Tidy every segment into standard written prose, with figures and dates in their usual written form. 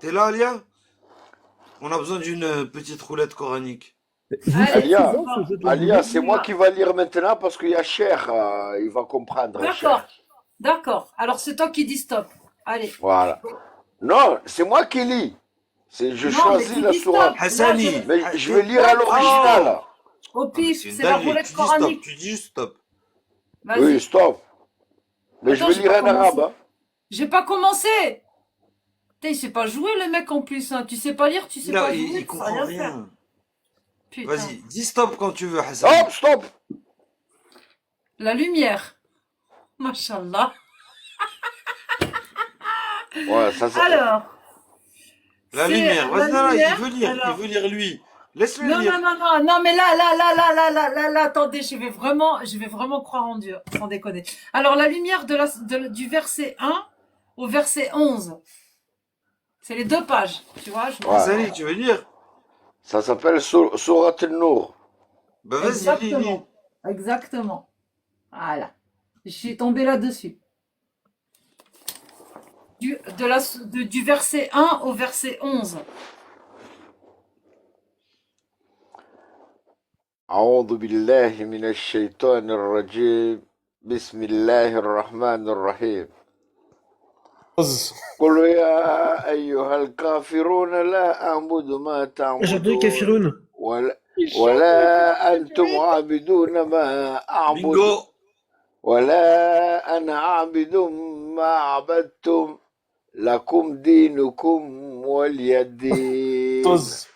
T'es là, Alia? On a besoin d'une petite roulette coranique. Vous faites Allez, Alia, souvent ce jeu de la Alia, roulette? c'est moi qui va lire maintenant parce qu'il y a Cher, il va comprendre, d'accord, Cher. d'accord. Alors c'est toi qui dis stop. Allez. Voilà. Non, c'est moi qui lis. Je Non, mais choisis tu la dis stop. sourate. Là, Hassani, Mais je vais lire à stop. l'original. Au Ah, mais pif, c'est une c'est la dinguerie. roulette Tu dis stop, coranique. tu dis juste stop. Oui, Vas-y. stop. Mais je Attends, vais j'ai lire pas en arabe. commencé. Hein. J'ai pas commencé. Putain, il sait pas jouer le mec en plus. Hein. Tu sais pas lire, tu sais pas jouer, Il tu sais comprend rien faire. rien. Putain. Vas-y, dis stop quand tu veux, Hassani. Stop, stop. La lumière. Machallah. Ouais, ça. Alors, La c'est lumière. la Vas-y, non, non, lumière. il Alors, veut lire lui. Laisse-le non, lire. non, non, non, non, mais là, attendez, je vais vraiment croire en Dieu, sans déconner. Alors, la lumière du verset 1 au verset 11, c'est les deux pages, tu vois, je me Ouais. Hassani, tu veux lire? Ça s'appelle Sourate Nour. Bah vas-y, lis, lis. Exactement, exactement. Voilà, je suis tombée là-dessus. Du verset 1 au verset 11. أعوذ بالله من الشيطان الرجيم بسم الله الرحمن الرحيم Pause. قل يا أيها الكافرون لا أعبد ما J'adore تعبدون Kafirun. ولا أنتم عابدون ما أعبد Bingo. ولا أنا عابد ما عبدتم لكم دينكم ولي دين Toz.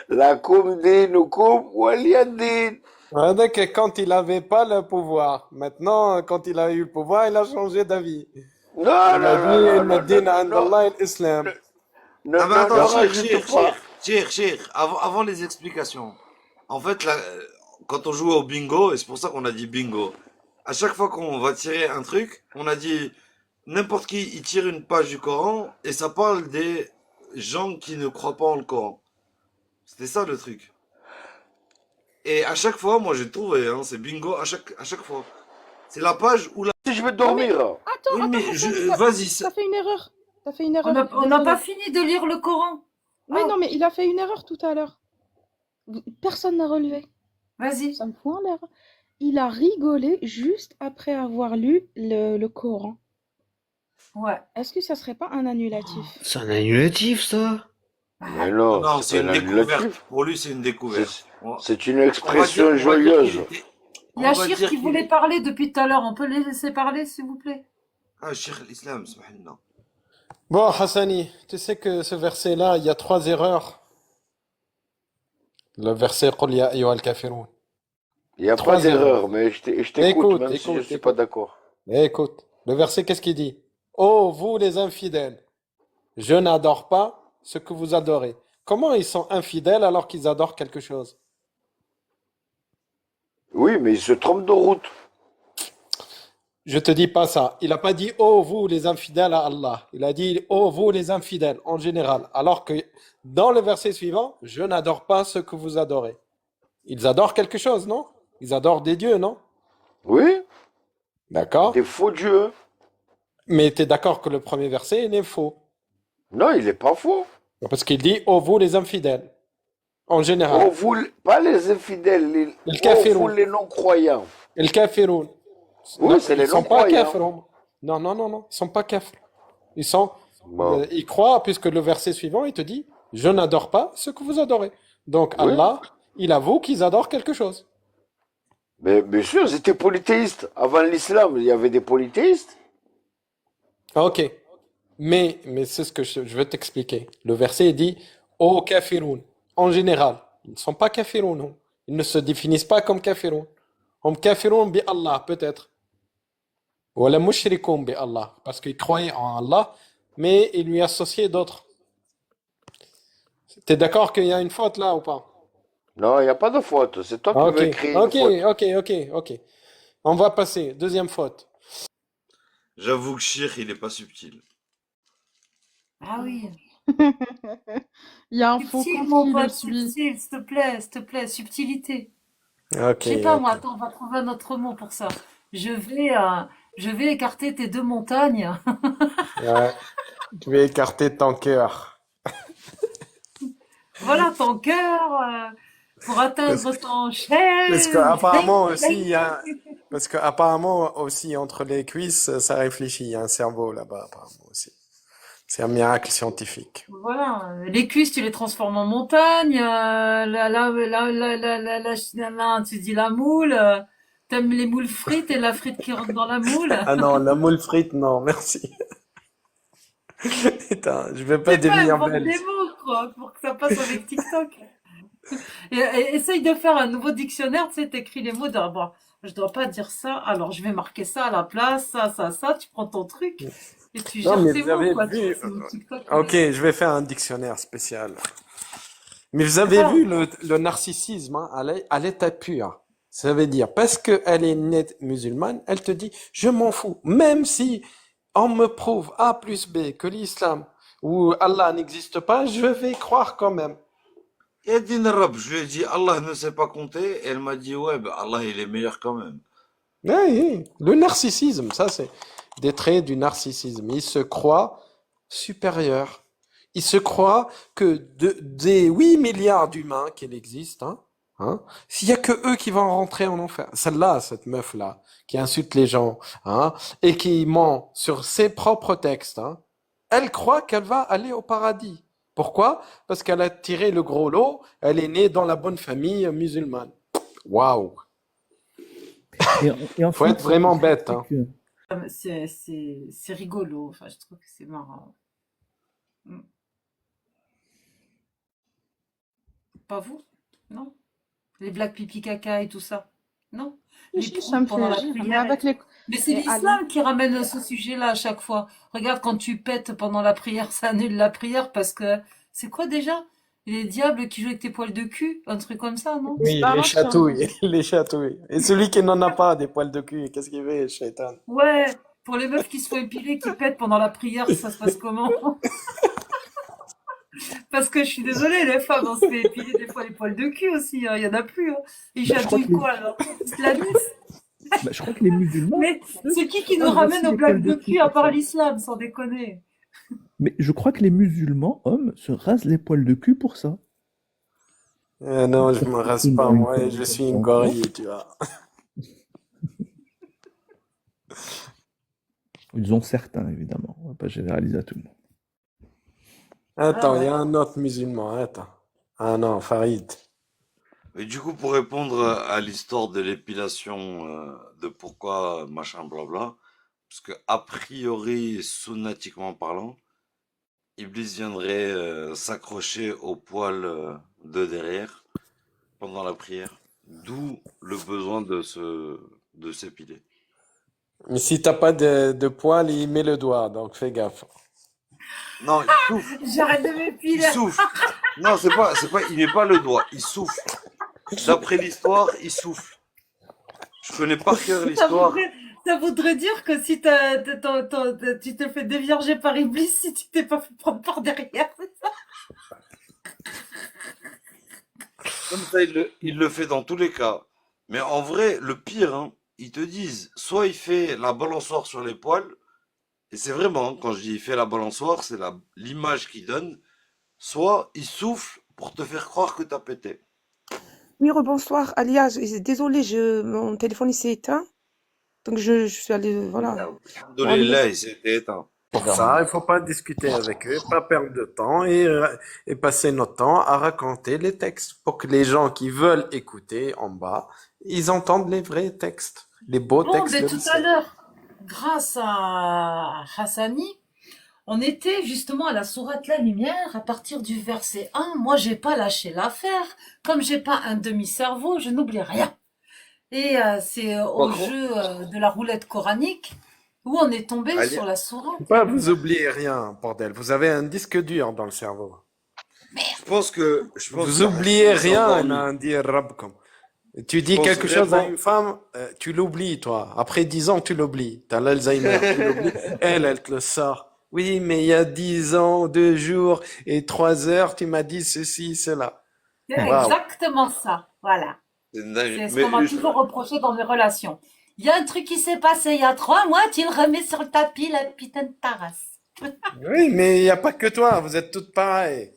لكم دينكم ولي دين. Regardez que quand il n'avait pas le pouvoir, maintenant, quand il a eu le pouvoir, il a changé d'avis. Non, Il a non, dit, non, Inna non, dina non, indallah l'islam. non, Ah mais non, attends, ne Chir, rajoute pas. avant les explications. En fait, là, quand on joue au bingo, et c'est pour ça qu'on a dit bingo, à chaque fois qu'on va tirer un truc, on a dit n'importe qui, il tire une page du Coran, et ça parle des gens qui ne croient pas en le Coran. C'était ça le truc. Et à chaque fois, moi j'ai trouvé, hein, c'est bingo à chaque fois. C'est la page où la... Si je veux Non mais dormir. attends, Oui, attends, mais Hassani, vas-y, t'as fait une erreur. T'as fait une On erreur, n'a pas désolé. fini de lire le Coran. Oui, Ah, non, mais il a fait une erreur tout à l'heure. Personne n'a relevé. vas-y. Ça me fout en l'air. Il a rigolé juste après avoir lu le Coran. Ouais. Est-ce que ça serait pas un annulatif? C'est un annulatif, ça. Mais non, non, c'est c'est pas une un découverte. annulatif. Pour lui, c'est une découverte. C'est une On va expression dire joyeuse. qu'il était- Il y a on va Chir dire qui qu'il voulait est- parler depuis tout à l'heure. On peut les laisser parler, s'il vous plaît? Ah, Cheikh l'Islam, subhanallah. Bon, Hassani, tu sais que ce verset-là, il y a 3 erreurs. Le verset Qul ya ayyuhal kafirun. Il n'y a Trois pas d'erreur, mais je t'écoute, Écoute, même si je ne écoute, suis écoute. pas d'accord. Écoute, le verset, qu'est-ce qu'il dit? Oh, vous les infidèles, je n'adore pas ce que vous adorez. Comment ils sont infidèles alors qu'ils adorent quelque chose? Oui, mais il se trompe de route. Je te dis pas ça. Il n'a pas dit oh vous les infidèles à Allah. Il a dit oh vous les infidèles en général. Alors que dans le verset suivant, je n'adore pas ce que vous adorez. Ils adorent quelque chose, non? Ils adorent des dieux, non? Oui, D'accord? des faux dieux. Mais tu es d'accord que le premier verset, il est faux. Non, il n'est pas faux. Parce qu'il dit oh vous les infidèles. En Oh, général. vous, pas les infidèles, Le oh, kafirun. vous les non-croyants. Et le kafirun. Oui, Non, c'est les ils sont pas non-croyants. kafirs. Non, non, non, non. Ils sont pas kafirs. Ils sont... Bon. ils croient, puisque le verset suivant, il te dit, je n'adore pas ce que vous adorez. Donc Oui. Allah, il avoue qu'ils adorent quelque chose. Mais bien sûr, c'était polythéiste. Avant l'islam, il y avait des polythéistes. Ah, ok. Mais c'est ce que je veux t'expliquer. Le verset dit, ô kafirun, en général. Ils ne sont pas kafirun, non. Ils ne se définissent pas comme kafirun. Hum kafirun bi Allah, peut-être. Ou la mushrikun bi Allah. Parce qu'ils croyaient en Allah, mais ils lui associaient d'autres. T'es d'accord qu'il y a une faute là ou pas? Non, il n'y a pas de faute. C'est toi qui Ok, veux créer une ok, faute. ok. On va passer. Deuxième faute. J'avoue que Cheikh, il est pas subtil. Ah oui. Il y a un faux Subtil, compte mon qui le pote, suit. subtil, s'il te plaît, subtilité. Ok, Je sais pas, ok. moi, attends, on va trouver un autre mot pour ça. Je vais, Je vais écarter tes deux montagnes. Ouais. Je vais écarter ton cœur. Voilà ton cœur pour Parce, atteindre ton parce chêne. qu'apparemment aussi, parce qu'apparemment aussi, entre les cuisses, ça réfléchit. Il y a un cerveau là-bas, apparemment aussi. C'est un miracle scientifique. Voilà, les cuisses, tu les transformes en montagne. Tu dis la moule. T'aimes les moules frites et la frite qui rentre dans la moule. Ah non, la moule frite, non, merci. Putain, je vais pas C'est pas devenir invente des belge. mots, quoi, pour que ça passe avec TikTok. Essaye de faire un nouveau dictionnaire, tu sais, t'écris les mots de, bon, je dois pas dire ça, alors je vais marquer ça à la place, ça, tu prends ton truc et tu Non, gères mais tes vous mots, avez quoi, tu vu. vois, c'est mon TikTok. Ok, je vais faire un dictionnaire spécial. Mais vous avez Ah, vu le narcissisme hein, à l'état pur. Ça veut dire, parce qu'elle est née musulmane, elle te dit, je m'en fous. Même si on me prouve A plus B que l'islam ou Allah n'existe pas, je vais croire quand même. Et Din Rab, je lui ai dit, Allah ne sait pas compter. Et elle m'a dit, ouais, ben Allah, il est meilleur quand même. Oui, oui. Le narcissisme, ça c'est des traits du narcissisme. Il se croit supérieur. Il se croit que des 8 milliards d'humains qu'il existe, s'il y a que eux qui vont rentrer en enfer. Celle-là, cette meuf-là, qui insulte les gens, et qui ment sur ses propres textes, elle croit qu'elle va aller au paradis. Pourquoi? Parce qu'elle a tiré le gros lot, elle est née dans la bonne famille musulmane. Waouh! Et en Faut fait, être vraiment le truc, bête, c'est que c'est rigolo, enfin, je trouve que c'est marrant. Mm. Pas vous? Non? Les blagues pipi caca et tout ça? Non? Les Si, ça proutes me pendant fait la rire, mais prière. avec les... Mais c'est Et Ali, l'islam qui ramène ce sujet-là à chaque fois. Regarde, quand tu pètes pendant la prière, ça annule la prière parce que c'est quoi déjà? Les diables qui jouent avec tes poils de cul, un truc comme ça, non? Oui, les disparates sur chatouilles, les chatouilles. Et celui qui n'en a pas des poils de cul, qu'est-ce qu'il fait, shaitan? Ouais, pour les meufs qui se font épiler, qui pètent pendant la prière, ça se passe comment? Parce que je suis désolée, les femmes, on se fait épiler des fois les poils de cul aussi, hein, il y en a plus, hein. Ils bah, je crois chatouillent que les, quoi alors? Islamistes? bah, je crois que les musulmans, Mais c'est qui nous rasent ramène aussi aux les blagues poils de de cul cul à pour part ça. l'islam, sans déconner? Mais je crois que les musulmans, hommes, se rasent les poils de cul pour ça. Non, je Parce me rase qu'ils pas, ont une moi, je suis une communication. Non? gorille, tu vois. Ils ont certains, évidemment. On va pas généraliser à tout le monde. Ah Attends, il y ouais. a un autre musulman, attends. Ah non, Farid. Et du coup, pour répondre à l'histoire de l'épilation, de pourquoi machin blabla, parce que a priori, sunnatiquement parlant, Iblis viendrait s'accrocher au poil de derrière pendant la prière. D'où le besoin de s'épiler. Mais si t'as pas de poils, il met le doigt, donc fais gaffe. Non, il souffle, J'arrête de il m'épiler. souffle. Non, c'est pas, il met pas le doigt, il souffle. D'après l'histoire, il souffle. Je connais par cœur Ça l'histoire. voudrait, ça voudrait dire que si tu te fais dévierger par Iblis si tu t'es pas fait prendre par derrière. Comme ça, il le fait dans tous les cas. Mais en vrai, le pire, ils te disent, soit il fait la balançoire sur les poils, et c'est vraiment, quand je dis il fait la balançoire, c'est l'image qu'il donne, soit il souffle pour te faire croire que t'as pété. Oui, rebonsoir, Alia. Désolée, mon téléphone il s'est éteint. Donc je suis allée, voilà. Bon, allez, Alhamdoulilah, il s'est éteint. Pour ça, il faut pas discuter avec eux, pas perdre de temps et passer notre temps à raconter les textes pour que les gens qui veulent écouter en bas, ils entendent les vrais textes, les beaux Bon, textes ben de tout à l'islam. l'heure, grâce à Hassani, on était justement à la sourate La Lumière à partir du verset 1. Moi, j'ai pas lâché l'affaire. Comme j'ai pas un demi-cerveau, je n'oublie rien. Et c'est au Pas jeu de la roulette coranique où on est tombé Allez, sur la sourate. Pas vous oubliez rien, bordel. Vous avez un disque dur dans le cerveau. je pense que Vous oubliez Hassan s'est rien, endormi. Nandi Rabkom. Tu Je dis pense quelque chose à vraiment. une femme, tu l'oublies, toi. Après 10 ans, tu l'oublies. T'as l'Alzheimer, tu l'oublies. Elle te le sort. Oui, mais il y a 10 ans, 2 jours et 3 heures, tu m'as dit ceci, cela. C'est Waouh. exactement ça. Voilà. C'est une dinguerie. C'est ce qu'on m'a toujours reproché dans mes relations. Il y a un truc qui s'est passé il y a 3 mois, tu le remets sur le tapis, la putain de ta race. Oui, mais il n'y a pas que toi, vous êtes toutes pareilles.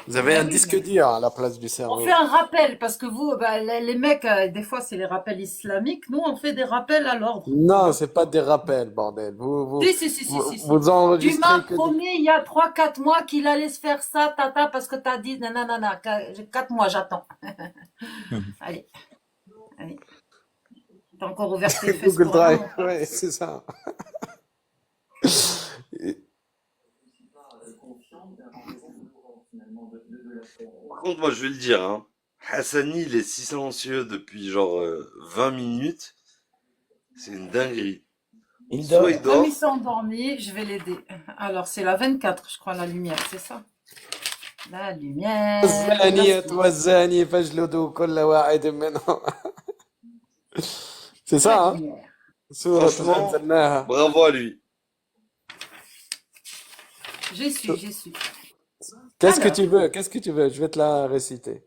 Vous avez Ben un oui, disque mais dur à la place du on cerveau. fait un rappel, parce que vous, bah, les mecs, des fois c'est les rappels islamiques, nous on fait des rappels à l'ordre, tu Non, vois. c'est pas des rappels, bordel. Si. Vous Tu m'as enregistrez que des... promis il y a 3, 4 mois qu'il allait se faire ça, tata, parce que t'as dit nanana, j'ai 4 mois, j'attends. Allez, allez. T'as encore ouvert tes fesses Google pour rien, Drive, mon pote. ouais, c'est ça. Et- Par contre, moi, je vais le dire, hein. Hassani, il est si silencieux depuis genre 20 minutes. C'est une dinguerie. Il Soit dort. il Comme il dort, s'est endormi, je vais l'aider. Alors, c'est la 24, je crois, la lumière, c'est ça? La lumière, la والزانية lumière. والزاني فاجلدوا كل واحد منهم. C'est La ça, hein? lumière. سورة franchement, أنزلناها. bravo à lui. J'ai su. Qu'est-ce que Alors, tu veux? Qu'est-ce que tu veux? Je vais te la réciter.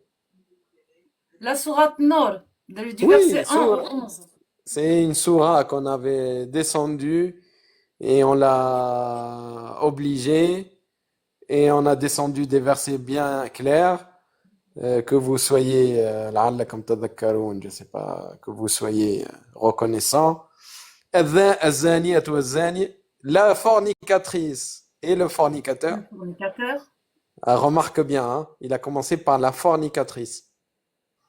la sourate Nord, du Oui, verset 1 au 11. c'est une sourate qu'on avait descendue et on l'a obligée et on a descendu des versets bien clairs que vous soyez, لعلكم تذكرون, je sais pas, que vous soyez reconnaissants. الزانية والزاني, la fornicatrice et le fornicateur. Le fornicateur. Remarque bien, hein, il a commencé par la fornicatrice.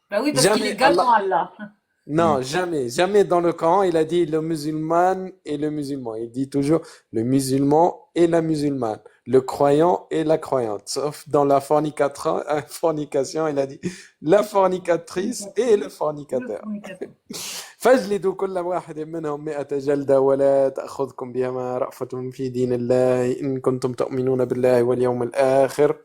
Bah oui, parce qu'il est Jamais galant, Allah. Allah. Non, jamais dans le Coran, il a dit le musulman et le musulman. Il dit toujours le musulman et la musulmane, le croyant et la croyante. Sauf dans la fornication, il a dit la fornicatrice et le Le fornicateur. fornicateur. فاجلدوا كل واحد منهم 100 جلدة ولا تأخذكم بهما رأفة في دين الله إن كنتم تؤمنون بالله واليوم الآخر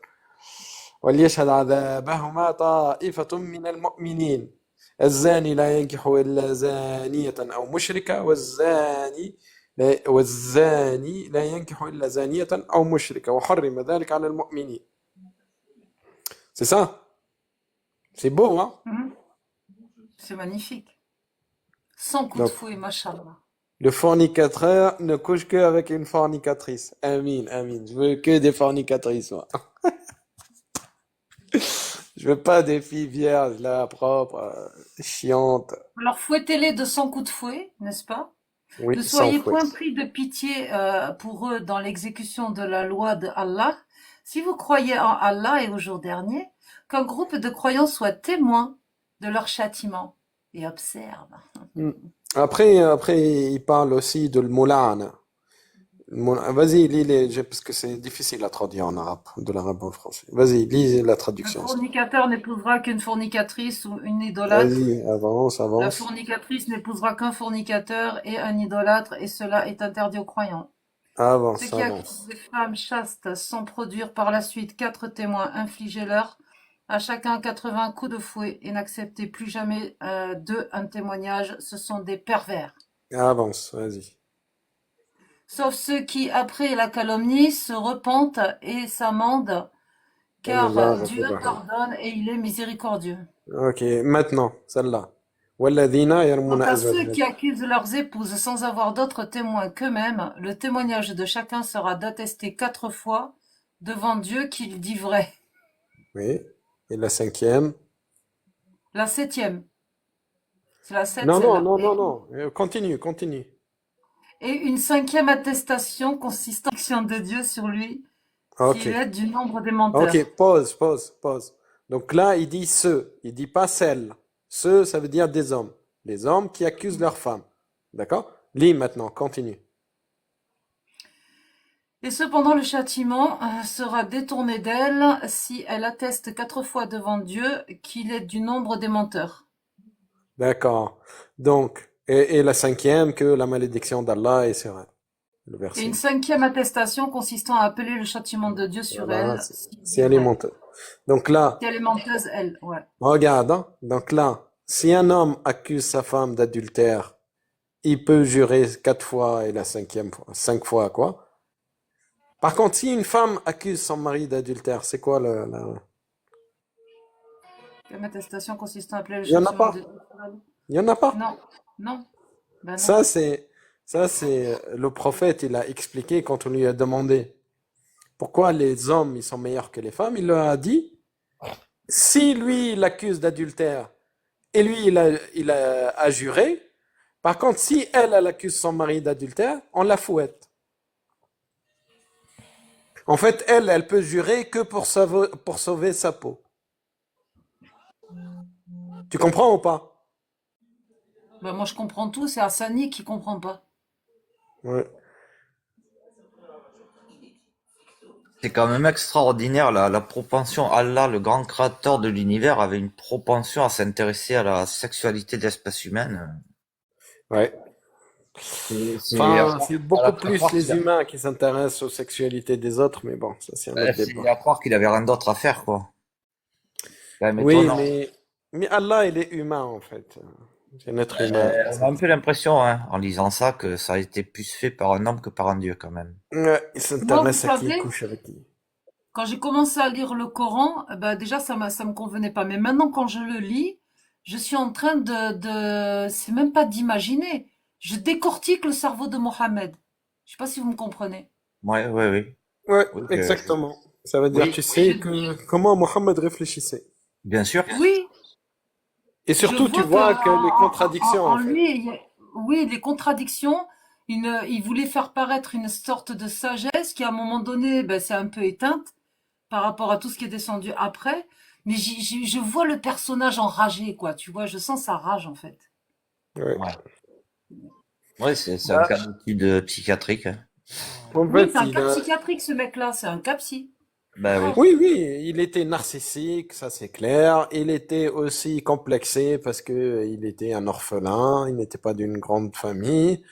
وليشهد عذابهما طائفة من المؤمنين الزاني لا ينكح إلا زانية أو مشركة والزاني لا ينكح إلا زانية أو مشركة وحرم ذلك على المؤمنين. C'est ça? C'est beau, hein? Mhm. C'est magnifique. Sans coup de Donc, fouet, machallah. le fornicateur ne couche que avec une fornicatrice. Amin, amin. Je veux que des fornicatrices, moi. Je veux pas des filles vierges, là, propres, chiantes. Alors, fouettez-les de 100 coups de fouet, n'est-ce pas? Oui, Ne sans soyez fouet. point pris de pitié pour eux dans l'exécution de la loi de Allah, si vous croyez en Allah et au jour dernier, qu'un groupe de croyants soit témoin de leur châtiment et observe. Hmm. Après, il parle aussi de l'moulana. Vas-y, lis parce que c'est difficile à traduire en arabe, de l'arabe au français. Vas-y, lis la Un traduction. fornicateur n'épousera qu'une fornicatrice ou une idolâtre. Vas-y, avance, La avance. fornicatrice n'épousera qu'un fornicateur et un idolâtre, et cela est interdit aux croyants. Ceux Avance, qui accusent avance. des femmes chastes sans produire par la suite 4 témoins, infligez-leur à chacun 80 coups de fouet et n'acceptez plus jamais d'eux un témoignage, ce sont des pervers. Avance, vas-y. Sauf ceux qui, après la calomnie, se repentent et s'amendent, car Allah Dieu Ghafur Rahim. pardonne et il est miséricordieux. Ok, maintenant, celle-là. والذين يرمون Quant à ceux qui أزواجهم. accusent leurs épouses sans avoir d'autres témoins qu'eux-mêmes, le témoignage de chacun sera d'attester 4 fois devant Dieu qu'il dit vrai. Oui. Et la cinquième. La 7e, c'est la 7 Non, non, celle-là. non, non, non. Continue. Et une 5e attestation consistant en l'action de Dieu sur lui, Ok. s'il est du nombre des Ok, menteurs. pause. Donc là, il dit ceux, il dit pas celles. Ceux, ça veut dire des hommes. Les hommes qui accusent leurs femmes. D'accord? Lis maintenant, continue. Et cependant le châtiment sera détourné d'elle si elle atteste 4 fois devant Dieu qu'il est du nombre des menteurs. D'accord. Donc, et la cinquième, que la malédiction d'Allah est sur elle. Le Et une verset. 5e attestation consistant à appeler le châtiment de Dieu sur Voilà, elle, si s'il si dit elle est vrai. menteuse. Donc là, Si elle est menteuse, elle, ouais. regarde, hein. Donc là, si un homme accuse sa femme d'adultère, il peut jurer 4 fois et la 5e fois, 5 fois quoi? Par contre, si une femme accuse son mari d'adultère, c'est quoi Une attestation consistant à appeler le Il y en a châtiment pas? de Dieu sur elle. Il y en a pas? Non, non. Ben non. Ça, c'est le prophète, il a expliqué quand on lui a demandé pourquoi les hommes, ils sont meilleurs que les femmes. Il leur a dit, si lui, il accuse d'adultère et lui, il a juré, par contre, si elle, elle accuse son mari d'adultère, on la fouette. En fait, elle peut jurer que pour sauver sa peau. Tu comprends ou pas? Ben moi je comprends tout, c'est Hassani qui comprend pas. Ouais. C'est quand même extraordinaire, la propension. Allah, le grand créateur de l'univers, avait une propension à s'intéresser à la sexualité de l'espèce humaine. Ouais. C'est Enfin, c'est beaucoup à plus croire les humains qui s'intéressent aux sexualités des autres, mais bon, ça c'est un autre c'est débat. à croire qu'il avait rien d'autre à faire, quoi. C'est quand même Oui, étonnant. mais Allah, il est humain en fait. C'est un être humain. On a un peu l'impression, hein, en lisant ça, que ça a été plus fait par un homme que par un dieu, quand même. Ouais, il Moi, vous s'intéresse à qui il savez, couche avec qui. quand j'ai commencé à lire le Coran, bah déjà ça me convenait pas. Mais maintenant quand je le lis, je suis en train c'est même pas d'imaginer. Je décortique le cerveau de Mohammed. Je sais pas si vous me comprenez. Ouais, ouais, oui. Ouais, Oui, exactement. Ça veut dire, oui, tu sais comment Mohammed réfléchissait. bien sûr. Oui, Et je surtout, tu vois vois que que les contradictions en en fait. lui, oui, les contradictions. Il voulait faire paraître une sorte de sagesse qui, à un moment donné, ben, s'est un peu éteinte par rapport à tout ce qui est descendu après. Mais je vois le personnage enragé, quoi. Tu vois, je sens sa rage, en fait. Ouais. Ouais, ouais, c'est un Bah, cas d'étude psychiatrique, hein. en Oui, fait, c'est un il cas a. psychiatrique, ce mec-là. C'est un cas psy. Ben oui. Grave. Oui, oui, il était narcissique, ça c'est clair. Il était aussi complexé parce que il était un orphelin, il n'était pas d'une grande famille.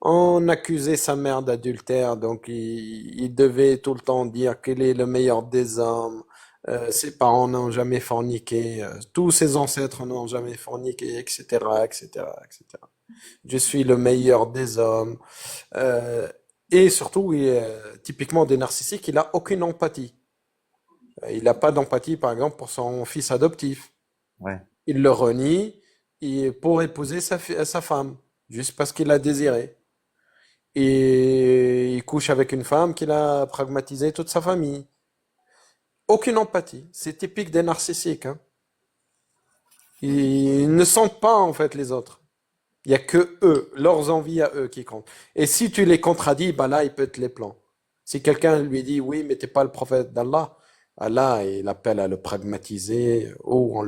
On accusait sa mère d'adultère, donc il devait tout le temps dire qu'il est le meilleur des hommes. Ses parents n'ont jamais forniqué, tous ses ancêtres n'ont jamais forniqué, etc., etc., etc. Je suis le meilleur des hommes. Euh, et surtout, typiquement des narcissiques, il a aucune empathie. Il n'a pas d'empathie, par exemple, pour son fils adoptif. Ouais. Il le renie pour épouser sa femme, juste parce qu'il l'a désiré. Et il couche avec une femme qu'il a pragmatisé toute sa famille. Aucune empathie. C'est typique des narcissiques, hein. Ils ne sentent pas, en fait, les autres. Il n'y a que eux, leurs envies à eux qui comptent. Et si tu les contradis, bah là, il pète les plans. Si quelqu'un lui dit, oui, mais t'es pas le prophète d'Allah, Allah, il appelle à le pragmatiser, ou on